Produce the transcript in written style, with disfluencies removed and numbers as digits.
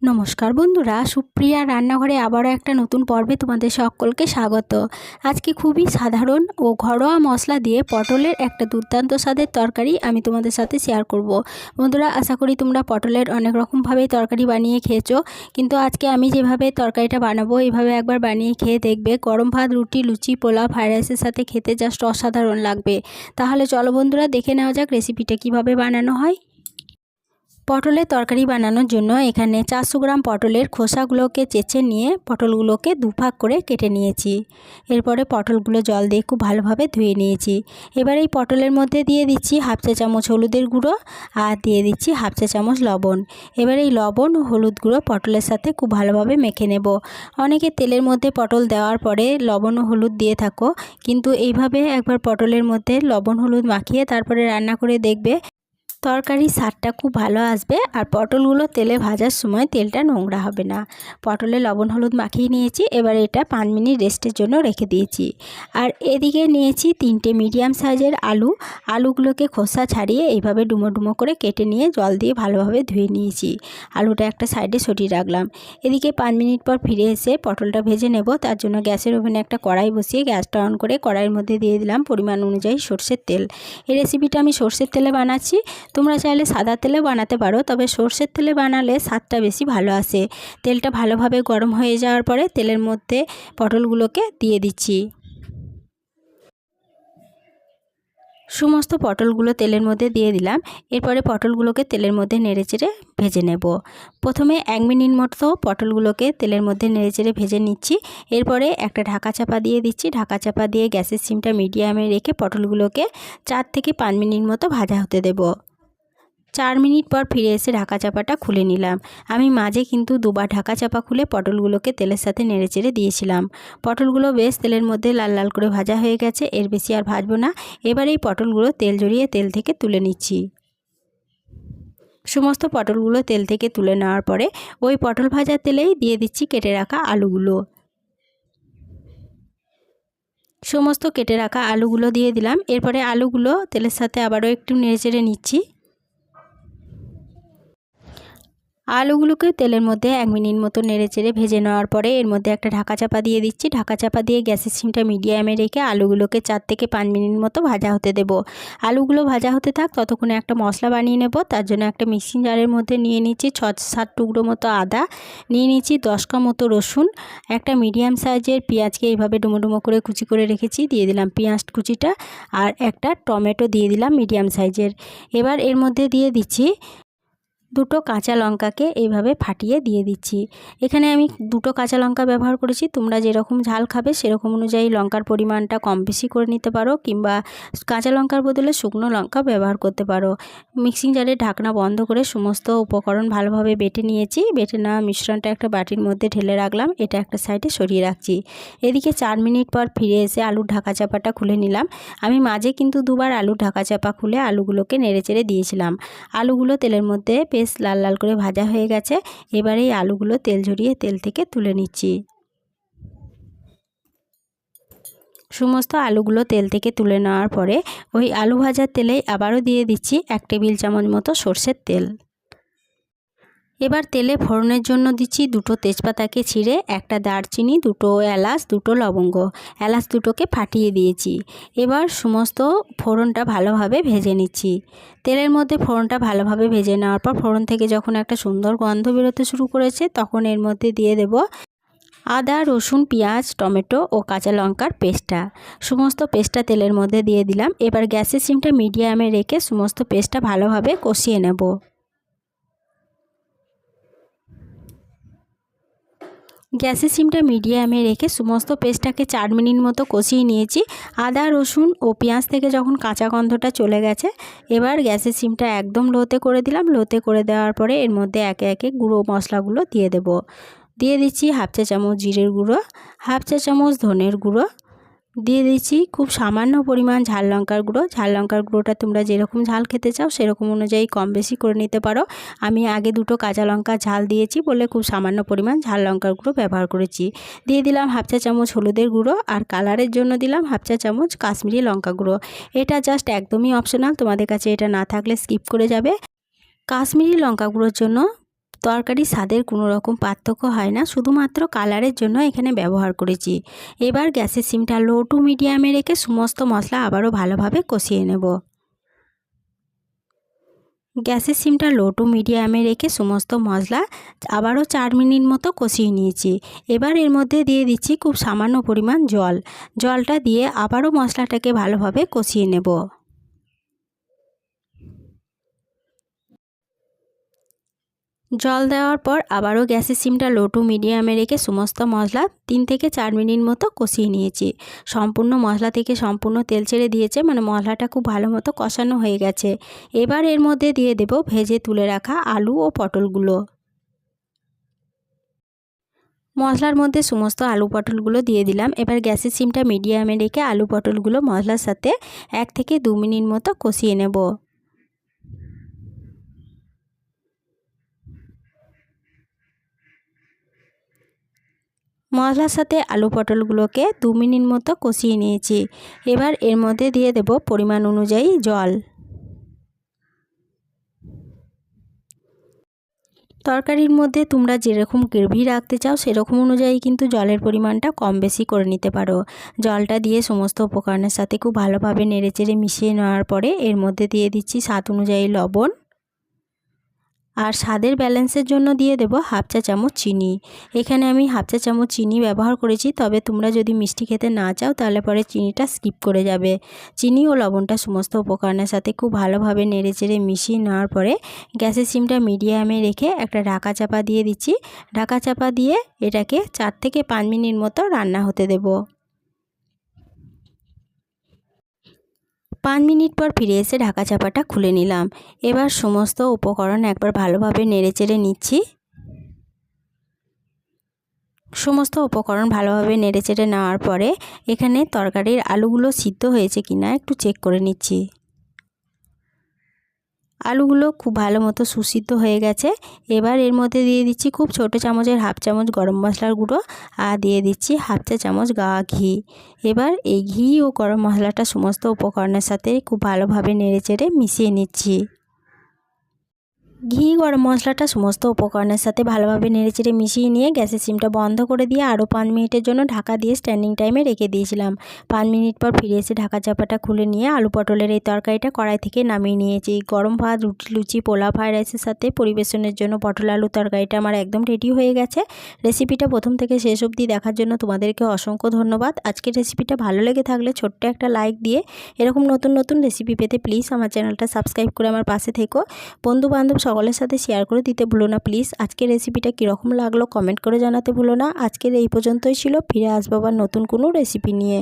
নমস্কার বন্ধুরা, সুপ্রিয়া রান্নাঘরে আবারও একটা নতুন পর্বে তোমাদের সকলকে স্বাগত। আজকে খুবই সাধারণ ও ঘরোয়া মশলা দিয়ে পটলের একটা দুর্দান্ত স্বাদের তরকারি আমি তোমাদের সাথে শেয়ার করব। বন্ধুরা, আশা করি তোমরা পটলের অনেক রকমভাবেই তরকারি বানিয়ে খেয়েছো, কিন্তু আজকে আমি যেভাবে তরকারিটা বানাবো এইভাবে একবার বানিয়ে খেয়ে দেখবে। গরম ভাত, রুটি, লুচি, পোলাও, ফ্রাইড রাইসের সাথে খেতে জাস্ট অসাধারণ লাগবে। তাহলে চলো বন্ধুরা, দেখে নেওয়া যাক রেসিপিটা কিভাবে বানানো হয়। পটলের তরকারি বানানোর জন্য এখানে 400 গ্রাম পটলের খোসাগুলোকে চেঁচে নিয়ে পটলগুলোকে দুভাগ করে কেটে নিয়েছি। এরপরে পটলগুলো জল দিয়ে খুব ভালোভাবে ধুয়ে নিয়েছি। এবার এই পটলের মধ্যে দিয়ে দিচ্ছি হাফ চা চামচ হলুদের গুঁড়ো আর দিয়ে দিচ্ছি হাফ চা চামচ লবণ। এবার এই লবণ ও হলুদ গুঁড়ো পটলের সাথে খুব ভালোভাবে মেখে নেব। অনেকে তেলের মধ্যে পটল দেওয়ার পরে লবণ ও হলুদ দিয়ে থাকো, কিন্তু এইভাবে একবার পটলের মধ্যে লবণ হলুদ মাখিয়ে তারপরে রান্না করে দেখবে, তরকারির স্বাদটা খুব ভালো আসবে। আর পটলগুলো তেলে ভাজার সময় তেলটা নোংরা হবে না। পটলে লবণ হলুদ মাখিয়ে নিয়েছি। এবার এটা 5 মিনিট রেস্টের জন্য রেখে দিয়েছি। আর এদিকে নিয়েছি 3টে মিডিয়াম সাইজের আলুগুলোকে খোসা ছাড়িয়ে এইভাবে ডুমো ডুমো করে কেটে নিয়ে জল দিয়ে ভালোভাবে ধুয়ে নিয়েছি। আলুটা একটা সাইডে সরিয়ে রাখলাম। এদিকে 5 মিনিট পর ফিরে এসে পটলটা ভেজে নেব। তার জন্য গ্যাসের ওভেনে একটা কড়াই বসিয়ে গ্যাসটা অন করে কড়াইয়ের মধ্যে দিয়ে দিলাম পরিমাণ অনুযায়ী সরষের তেল। এই রেসিপিটা আমি সরষের তেলে বানাচ্ছি। তোমরা চাইলে সাদা তেলে বানাতে পারো, তবে সরষের তেলে বানালে স্বাদটা বেশি ভালো আসে। তেলটা ভালোভাবে গরম হয়ে যাওয়ার পরে তেলের মধ্যে পটলগুলোকে দিয়ে দিচ্ছি। সমস্ত পটলগুলো তেলের মধ্যে দিয়ে দিলাম। এরপরে পটলগুলোকে তেলের মধ্যে নেড়েচেড়ে ভেজে নেব। প্রথমে 1 মিনিট মতো পটলগুলোকে তেলের মধ্যে নেড়েচেড়ে ভেজে নিচ্ছি। এরপরে একটা ঢাকা চাপা দিয়ে দিচ্ছি। ঢাকা চাপা দিয়ে গ্যাসের সিমটা মিডিয়ামে রেখে পটলগুলোকে 4 থেকে 5 মিনিট মতো ভাজা হতে দেব। 4 মিনিট পর ফিরে এসে ঢাকা চাপাটা খুলে নিলাম। আমি মাঝে কিন্তু দুবার ঢাকা চাপা খুলে পটলগুলোকে তেলের সাথে নেড়েচেড়ে দিয়েছিলাম। পটলগুলো বেশ তেলের মধ্যে লাল লাল করে ভাজা হয়ে গেছে, এর বেশি আর ভাজবো না। এবার এই পটলগুলো তেল ঝরিয়ে তেল থেকে তুলে নিচ্ছি। সমস্ত পটলগুলো তেল থেকে তুলে নেওয়ার পরে ওই পটল ভাজার তেলেই দিয়ে দিচ্ছি কেটে রাখা আলুগুলো। সমস্ত কেটে রাখা আলুগুলো দিয়ে দিলাম। এরপরে আলুগুলো তেলের সাথে আবারও একটু নেড়েচেড়ে নিচ্ছি। আলুগুলোকে তেলের মধ্যে 1 মিনিট মতো নেড়েচেড়ে ভেজে নেওয়ার পরে এর মধ্যে একটা ঢাকা চাপা দিয়ে দিচ্ছি। ঢাকা চাপা দিয়ে গ্যাসের সিমটা মিডিয়ামে রেখে আলুগুলোকে 4 থেকে 5 মিনিট মতো ভাজা হতে দেব। আলুগুলো ভাজা হতে থাক, ততক্ষণে একটা মশলা বানিয়ে নেব। তার জন্য একটা মিক্সিং জারের মধ্যে নিয়ে নিচ্ছি 6-7 টুকরো মতো আদা, নিয়ে নিচ্ছি 10 কা মতো রসুন, একটা মিডিয়াম সাইজের পেঁয়াজকে এইভাবে ডুমো ডুমো করে কুচি করে রেখেছি, দিয়ে দিলাম পেঁয়াজ কুচিটা, আর একটা টমেটো দিয়ে দিলাম মিডিয়াম সাইজের। এবার এর মধ্যে দিয়ে দিচ্ছি 2টো কাঁচা লঙ্কাকে এইভাবে ফাটিয়ে দিয়ে দিচ্ছি। এখানে আমি 2টো কাঁচা লঙ্কা ব্যবহার করেছি। তোমরা যেরকম ঝাল খাবে সেরকম অনুযায়ী লঙ্কার পরিমাণটা কম বেশি করে নিতে পারো, কিংবা কাঁচা লঙ্কার বদলে শুকনো লঙ্কা ব্যবহার করতে পারো। মিক্সিং জারের ঢাকনা বন্ধ করে সমস্ত উপকরণ ভালোভাবে বেটে নিয়েছি। বেটে নেওয়া মিশ্রণটা একটা বাটির মধ্যে ঢেলে রাখলাম। এটা একটা সাইডে সরিয়ে রাখছি। এদিকে 4 মিনিট পর ফিরে এসে আলুর ঢাকা চাপাটা খুলে নিলাম। আমি মাঝে কিন্তু দুবার আলুর ঢাকা চাপা খুলে আলুগুলোকে নেড়েচেড়ে দিয়েছিলাম। আলুগুলো তেলের মধ্যে বেশ লাল লাল করে ভাজা হয়ে গেছে। এবারে এই আলুগুলো তেল ঝরিয়ে তেল থেকে তুলে নিচ্ছি। সমস্ত আলুগুলো তেল থেকে তুলে নেওয়ার পরে ওই আলু ভাজার তেলেই আবারও দিয়ে দিচ্ছি 1 টেবিল চামচ মতো সরষের তেল। এবার তেলে ফোড়নের জন্য দিচ্ছি 2টো তেজপাতাকে ছিঁড়ে, একটা দারচিনি, 2টো এলাচ, 2টো লবঙ্গ। এলাচ দুটোকে ফাটিয়ে দিয়েছি। এবার সমস্ত ফোড়নটা ভালোভাবে ভেজে নিচ্ছি। তেলের মধ্যে ফোড়নটা ভালোভাবে ভেজে নেওয়ার পর ফোড়ন থেকে যখন একটা সুন্দর গন্ধ বেরোতে শুরু করেছে, তখন এর মধ্যে দিয়ে দেব আদা, রসুন, পেঁয়াজ, টমেটো ও কাঁচা লঙ্কার পেস্টটা। সমস্ত পেস্টটা তেলের মধ্যে দিয়ে দিলাম। এবার গ্যাসের সিমটা মিডিয়ামে রেখে সমস্ত পেস্টটা ভালোভাবে কষিয়ে নেব। গ্যাসের সিমটা মিডিয়ামে রেখে সমস্ত পেস্টটাকে 4 মিনিট মতো কষিয়ে নিয়েছি। আদা, রসুন ও পেঁয়াজ থেকে যখন কাঁচা গন্ধটা চলে গেছে, এবার গ্যাসের সিমটা একদম লোতে করে দিলাম। লোতে করে দেওয়ার পরে এর মধ্যে একে একে গুঁড়ো মশলাগুলো দিয়ে দেব। দিয়ে দিচ্ছি হাফ চা চামচ জিরের গুঁড়ো, হাফ চা চামচ ধনের গুঁড়ো, দিয়ে দিচ্ছি খুব সামান্য পরিমাণ ঝাল লঙ্কার গুঁড়ো। ঝাল লঙ্কার গুঁড়োটা তোমরা যেরকম ঝাল খেতে চাও সেরকম অনুযায়ী কম বেশি করে নিতে পারো। আমি আগে 2টো কাঁচা লঙ্কা ঝাল দিয়েছি বলে খুব সামান্য পরিমাণ ঝাল লঙ্কার গুঁড়ো ব্যবহার করেছি। দিয়ে দিলাম হাফ চা চামচ হলুদের গুঁড়ো, আর কালারের জন্য দিলাম হাফ চা চামচ কাশ্মীরি লঙ্কা গুঁড়ো। এটা জাস্ট একদমই অপশনাল, তোমাদের কাছে এটা না থাকলে স্কিপ করে যাবে। কাশ্মীরি লঙ্কা গুঁড়োর জন্য তরকারির স্বাদের কোনো রকম পার্থক্য হয় না, শুধুমাত্র কালারের জন্য এখানে ব্যবহার করেছি। এবার গ্যাসের সিমটা লো টু মিডিয়ামে রেখে সমস্ত মশলা আবারও ভালোভাবে কষিয়ে নেব। গ্যাসের সিমটা লো টু মিডিয়ামে রেখে সমস্ত মশলা আবারও 4 মিনিট মতো কষিয়ে নিয়েছি। এবার এর মধ্যে দিয়ে দিচ্ছি খুব সামান্য পরিমাণ জল। জলটা দিয়ে আবারও মশলাটাকে ভালোভাবে কষিয়ে নেব। জল দেওয়ার পর আবারও গ্যাসের সিমটা লো টু মিডিয়ামে রেখে সমস্ত মশলা 3 থেকে 4 মিনিট মতো কষিয়ে নিয়েছি। সম্পূর্ণ মশলা থেকে সম্পূর্ণ তেল ছেড়ে দিয়েছে, মানে মশলাটা খুব ভালো মতো কষানো হয়ে গেছে। এবার এর মধ্যে দিয়ে দেব ভেজে তুলে রাখা আলু ও পটলগুলো। মশলার মধ্যে সমস্ত আলু পটলগুলো দিয়ে দিলাম। এবার গ্যাসের সিমটা মিডিয়ামে রেখে আলু পটলগুলো মশলার সাথে 1 থেকে 2 মিনিট মতো কষিয়ে নেব। মশলার সাথে আলু পটলগুলোকে 2 মিনিট মতো কষিয়ে নিয়েছি। এবার এর মধ্যে দিয়ে দেব পরিমাণ অনুযায়ী জল। তরকারির মধ্যে তোমরা যেরকম গ্রেভি রাখতে চাও সেরকম অনুযায়ী কিন্তু জলের পরিমাণটা কম বেশি করে নিতে পারো। জলটা দিয়ে সমস্ত উপকরণের সাথে খুব ভালোভাবে নেড়েচেড়ে মিশিয়ে নেওয়ার পরে এর মধ্যে দিয়ে দিচ্ছি স্বাদ অনুযায়ী লবণ। আর স্বাদের ব্যালেন্সের জন্য দিয়ে দেব হাফ চা চামচ চিনি। এখানে আমি হাফ চা চামচ চিনি ব্যবহার করেছি, তবে তোমরা যদি মিষ্টি খেতে না চাও তাহলে পরে চিনিটা স্কিপ করে যাবে। চিনি ও লবণটা সমস্ত উপকরণের সাথে খুব ভালোভাবে নেড়েচেড়ে মিশিয়ে নেওয়ার পরে গ্যাসের সিমটা মিডিয়ামে রেখে একটা ঢাকা চাপা দিয়ে দিচ্ছি। ঢাকা চাপা দিয়ে এটাকে 4 থেকে 5 মিনিট মতো রান্না হতে দেব। 5 মিনিট পর ফিরে এসে ঢাকা চাপাটা খুলে নিলাম। এবার সমস্ত উপকরণ একবার ভালোভাবে নেড়েচেড়ে নিচ্ছি। সমস্ত উপকরণ ভালোভাবে নেড়েচেড়ে নেওয়ার পরে এখানে তরকারির আলুগুলো সিদ্ধ হয়েছে কিনা একটু চেক করে নিচ্ছি। আলুগুলো খুব ভালো মতো সুসিদ্ধ হয়ে গেছে। এবার এর মধ্যে দিয়ে দিচ্ছি খুব ছোট চামচের হাফ চামচ গরম মশলার গুঁড়ো আর দিয়ে দিচ্ছি হাফ চা চামচ গাওয়া ঘি। এবার এই ঘি ও গরম মশলাটা সমস্ত উপকরণের সাথে খুব ভালোভাবে নেড়েচেড়ে মিশিয়ে নিচ্ছি। ঘি গরম মশলাটা সমস্ত উপকরণের সাথে ভালোভাবে নেড়েচেড়ে মিশিয়ে নিয়ে গ্যাসের সিমটা বন্ধ করে দিয়ে আরও 5 মিনিটের জন্য ঢাকা দিয়ে স্ট্যান্ডিং টাইমে রেখে দিয়েছিলাম। 5 মিনিট পর ফিরে এসে ঢাকা চাপাটা খুলে নিয়ে আলু পটলের এই তরকারিটা কড়াই থেকে নামিয়ে নিয়েছি। গরম ভাত, রুটি, লুচি, পোলাও, ফ্রাইড রাইসের সাথে পরিবেশনের জন্য পটল আলু তরকারিটা আমার একদম রেডি হয়ে গেছে। রেসিপিটা প্রথম থেকে শেষ অবধি দেখার জন্য তোমাদেরকে অসংখ্য ধন্যবাদ। আজকের রেসিপিটা ভালো লেগে থাকলে ছোট্ট একটা লাইক দিয়ে এরকম নতুন নতুন রেসিপি পেতে প্লিজ আমার চ্যানেলটা সাবস্ক্রাইব করে আমার পাশে থেকো। বন্ধু বান্ধব সকলের সাথে শেয়ার করে দিতে ভুলো না প্লিজ। আজকের রেসিপিটা কীরকম লাগলো কমেন্ট করে জানাতে ভুলো না। আজকের এই পর্যন্তই ছিল, ফিরে আসবো আবার নতুন কোনো রেসিপি নিয়ে।